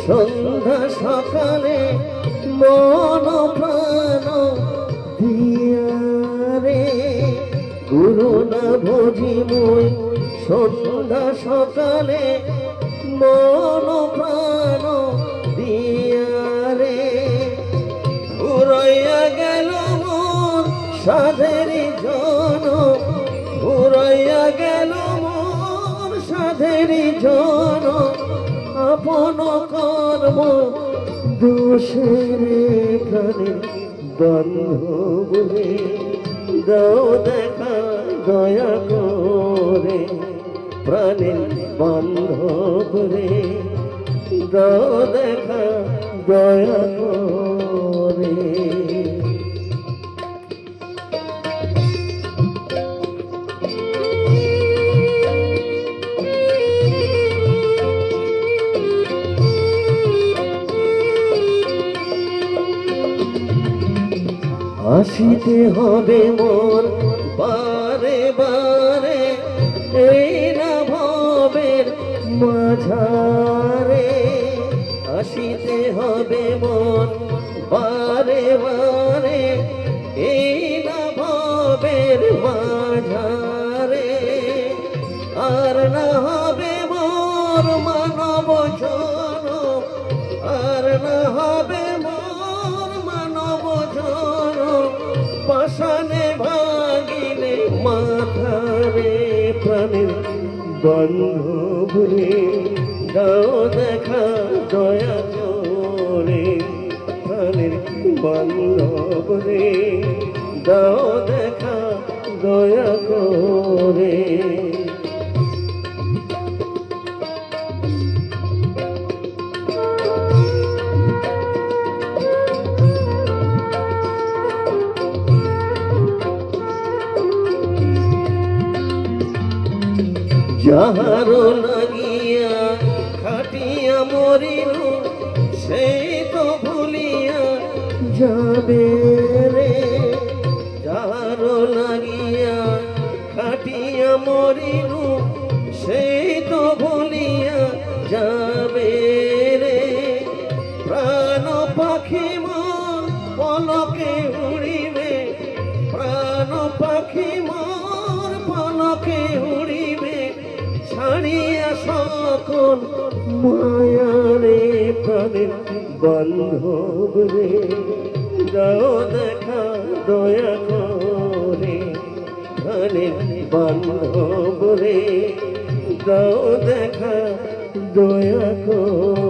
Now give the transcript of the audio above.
সন্ধ্যা সকালে মন প্রাণ দিয়া রে গুরু না ভজি মই সন্ধ্যা সকালে মন প্রাণ দিয়া রে উড়াইয়া গেল মন সাধেরি জন উড়াইয়া গেল মন সাধেরি জন আপন কর্ম দোষের প্রাণে বান্ধব রে দাও দেখা দয়া করে প্রাণের বান্ধব রে দাও দেখা দয়া করে আসিতে হবে মোর বারে বারে এই না ভবের মাঝারে আসিতে হবে মোর বারে বারে এই না ভবের মাঝারে আর না হবে মোর মানব জন আর না হবে মোর মানব জন পাশানে ভাগিলে মাথারে প্রাণের বান্ধব রে দাও দেখা দয়া করে প্রাণের বান্ধব রে দাও দেখা দয়া করে যাহারো লাগিয়া খাটিয়া মরিল সেই তো ভুলিয়া যাবে রে যাহারো লাগিয়া খাটিয়া মরিল সেই তো ভুলিয়া যাবে রে প্রাণ পাখি মন পলকে উড়িবে প্রাণ পাখি মন পলকে উড়িবে ছাড়িয়া সকল মায়ারে প্রাণের বান্ধব রে দাও দেখা দয়া করে প্রাণের বান্ধব রে দাও দেখা দয়া করে।